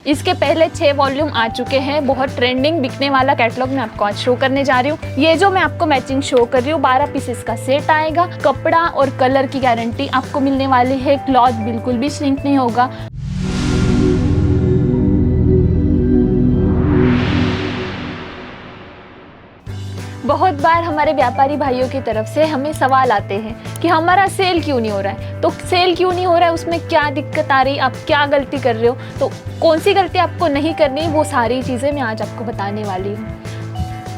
इसके पहले 6 वॉल्यूम आ चुके हैं। बहुत ट्रेंडिंग बिकने वाला कैटलॉग मैं आपको आज शो करने जा रही हूँ। ये जो मैं आपको मैचिंग शो कर रही हूँ 12 पीसेस का सेट आएगा। कपड़ा और कलर की गारंटी आपको मिलने वाली है। क्लॉथ बिल्कुल भी श्रिंक नहीं होगा। बहुत बार हमारे व्यापारी भाइयों की तरफ से हमें सवाल आते हैं कि हमारा सेल क्यों नहीं हो रहा है। तो सेल क्यों नहीं हो रहा है, उसमें क्या दिक्कत आ रही, आप क्या गलती कर रहे हो, तो कौन सी गलती आपको नहीं करनी, वो सारी चीज़ें मैं आज आपको बताने वाली हूँ।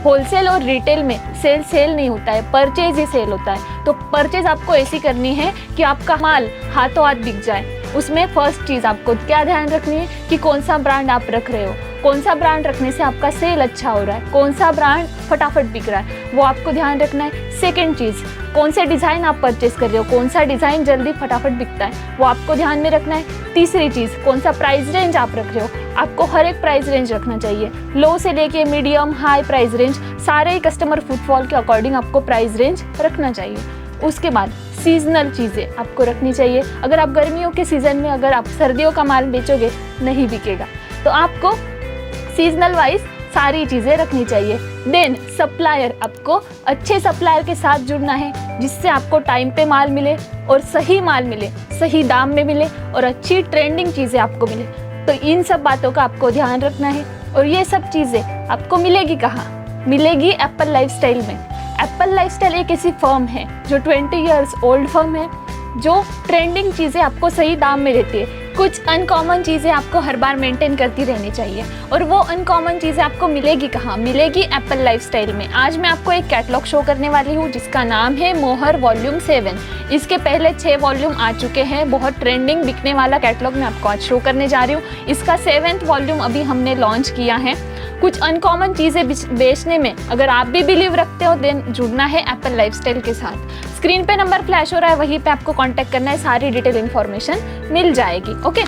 होलसेल और रिटेल में सेल नहीं होता है, परचेज ही सेल होता है। तो परचेज आपको ऐसी करनी है कि आपका माल हाथों हाथ बिक जाए। उसमें फर्स्ट चीज़ आपको क्या ध्यान रखनी है कि कौन सा ब्रांड आप रख रहे हो, कौन सा ब्रांड रखने से आपका सेल अच्छा हो रहा है, कौन सा ब्रांड फटाफट बिक रहा है, वो आपको ध्यान रखना है। सेकंड चीज़, कौन से डिज़ाइन आप परचेस कर रहे हो, कौन सा डिज़ाइन जल्दी फटाफट बिकता है, वो आपको ध्यान में रखना है। तीसरी चीज़, कौन सा प्राइस रेंज आप रख रहे हो, आपको हर एक प्राइस रेंज रखना चाहिए। लो से लेके मीडियम हाई प्राइस रेंज, सारे ही कस्टमर फुटफॉल के अकॉर्डिंग आपको प्राइस रेंज रखना चाहिए। उसके बाद सीजनल चीज़ें आपको रखनी चाहिए। अगर आप गर्मियों के सीज़न में अगर आप सर्दियों का माल बेचोगे नहीं बिकेगा, तो आपको सीजनल वाइज सारी चीज़ें रखनी चाहिए। देन सप्लायर, आपको अच्छे सप्लायर के साथ जुड़ना है जिससे आपको टाइम पे माल मिले और सही माल मिले, सही दाम में मिले और अच्छी ट्रेंडिंग चीज़ें आपको मिले। तो इन सब बातों का आपको ध्यान रखना है। और ये सब चीज़ें आपको मिलेगी कहाँ? मिलेगी एप्पल लाइफस्टाइल में। एप्पल लाइफस्टाइल एक ऐसी फर्म है जो 20 इयर्स ओल्ड फर्म है, जो ट्रेंडिंग चीज़ें आपको सही दाम में देती है। कुछ अनकॉमन चीज़ें आपको हर बार मेंटेन करती रहनी चाहिए। और वो अनकॉमन चीज़ें आपको मिलेगी कहाँ? मिलेगी एप्पल लाइफस्टाइल में। आज मैं आपको एक कैटलॉग शो करने वाली हूँ जिसका नाम है मोहर वॉल्यूम 7। इसके पहले 6 वॉल्यूम आ चुके हैं। बहुत ट्रेंडिंग बिकने वाला कैटलॉग मैं आपको आज शो करने जा रही हूँ। इसका 7वां वॉल्यूम अभी हमने लॉन्च किया है। कुछ अनकॉमन चीज़ें बेचने में अगर आप भी बिलीव रखते हो, देन जुड़ना है एप्पल लाइफस्टाइल के साथ। स्क्रीन पे नंबर फ्लैश हो रहा है, वहीं पे आपको कांटेक्ट करना है, सारी डिटेल इन्फॉर्मेशन मिल जाएगी। ओके,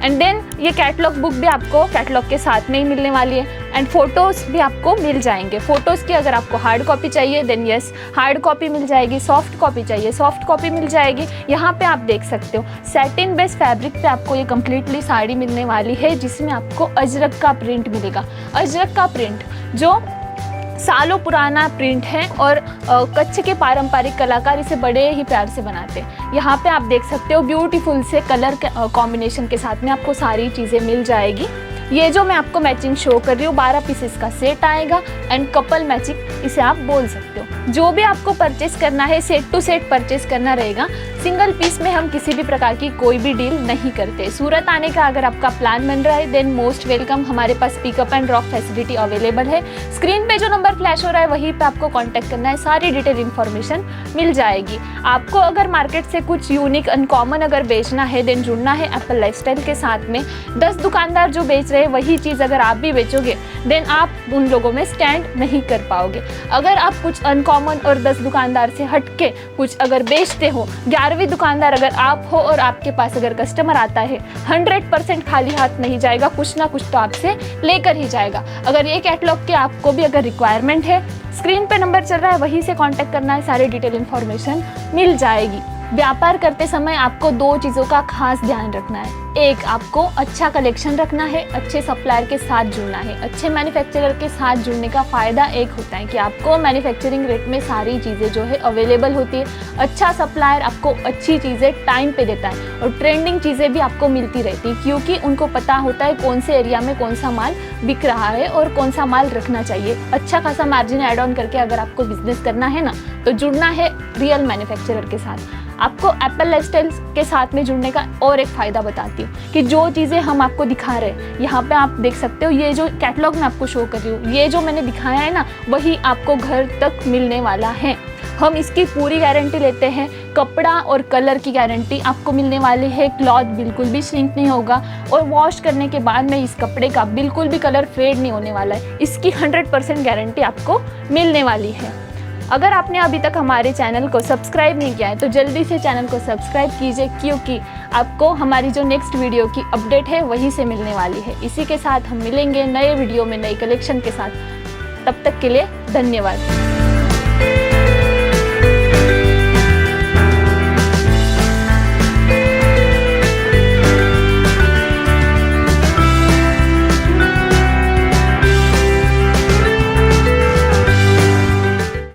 एंड देन ये कैटलॉग बुक भी आपको कैटलॉग के साथ में ही मिलने वाली है। एंड फोटोज़ भी आपको मिल जाएंगे। फ़ोटोज़ की अगर आपको हार्ड कॉपी चाहिए देन यस, हार्ड कॉपी मिल जाएगी। सॉफ्ट कॉपी चाहिए, सॉफ्ट कॉपी मिल जाएगी। यहाँ पे आप देख सकते हो सैटिन बेस्ड फैब्रिक पे आपको ये कम्प्लीटली साड़ी मिलने वाली है जिसमें आपको अजरक का प्रिंट मिलेगा। अजरक का प्रिंट जो सालों पुराना प्रिंट है और कच्छ के पारंपरिक कलाकार इसे बड़े ही प्यार से बनाते हैं। यहाँ पे आप देख सकते हो ब्यूटीफुल से कलर कॉम्बिनेशन के साथ में आपको सारी चीज़ें मिल जाएगी। ये जो मैं आपको मैचिंग शो कर रही हूँ 12 पीसेस का सेट आएगा एंड कपल मैचिंग इसे आप बोल सकते हो। जो भी आपको परचेस करना है सेट टू सेट परचेस करना रहेगा। सिंगल पीस में हम किसी भी प्रकार की कोई भी डील नहीं करते। सूरत आने का अगर आपका प्लान बन रहा है देन मोस्ट वेलकम। हमारे पास pickup and drop facility available है। स्क्रीन पे जो नंबर फ्लैश हो रहा है वहीं पे आपको कांटेक्ट करना है, सारी डिटेल इन्फॉर्मेशन मिल जाएगी। आपको अगर मार्केट से कुछ यूनिक अनकॉमन अगर बेचना है देन जुड़ना है एप्पल लाइफस्टाइल के साथ में। 10 दुकानदार जो बेच रहे हैं वही चीज़ अगर आप भी बेचोगे देन आप उन लोगों में स्टैंड नहीं कर पाओगे। अगर आप कुछ अनकॉमन और 10 दुकानदार से हटके कुछ अगर बेचते हो, 11वीं दुकानदार अगर आप हो और आपके पास अगर कस्टमर आता है 100% खाली हाथ नहीं जाएगा, कुछ ना कुछ तो आपसे लेकर ही जाएगा। अगर ये कैटलॉग के आपको भी अगर रिक्वायरमेंट है, स्क्रीन पे नंबर चल रहा है वहीं से कांटेक्ट करना है, सारी डिटेल इन्फॉर्मेशन मिल जाएगी। व्यापार करते समय आपको 2 चीज़ों का खास ध्यान रखना है। एक, आपको अच्छा कलेक्शन रखना है, अच्छे सप्लायर के साथ जुड़ना है। अच्छे मैन्युफैक्चरर के साथ जुड़ने का फ़ायदा एक होता है कि आपको मैन्युफैक्चरिंग रेट में सारी चीज़ें जो है अवेलेबल होती है। अच्छा सप्लायर आपको अच्छी चीज़ें टाइम पे देता है और ट्रेंडिंग चीज़ें भी आपको मिलती रहती है क्योंकि उनको पता होता है कौन से एरिया में कौन सा माल बिक रहा है और कौन सा माल रखना चाहिए। अच्छा खासा मार्जिन ऐड ऑन करके अगर आपको बिजनेस करना है ना, तो जुड़ना है रियल मैन्युफैक्चरर के साथ। आपको एप्पल लाइफस्टाइल के साथ में जुड़ने का और एक फ़ायदा बताती हूँ कि जो चीज़ें हम आपको दिखा रहे हैं यहाँ पे आप देख सकते हो। ये जो कैटलॉग मैं आपको शो कर रही हूँ, ये जो मैंने दिखाया है ना, वही आपको घर तक मिलने वाला है। हम इसकी पूरी गारंटी लेते हैं। कपड़ा और कलर की गारंटी आपको मिलने वाली है। क्लॉथ बिल्कुल भी श्रिंक नहीं होगा और वॉश करने के बाद में इस कपड़े का बिल्कुल भी कलर फेड नहीं होने वाला है। इसकी 100% गारंटी आपको मिलने वाली है। अगर आपने अभी तक हमारे चैनल को सब्सक्राइब नहीं किया है तो जल्दी से चैनल को सब्सक्राइब कीजिए क्योंकि आपको हमारी जो नेक्स्ट वीडियो की अपडेट है वहीं से मिलने वाली है। इसी के साथ हम मिलेंगे नए वीडियो में नई कलेक्शन के साथ। तब तक के लिए धन्यवाद।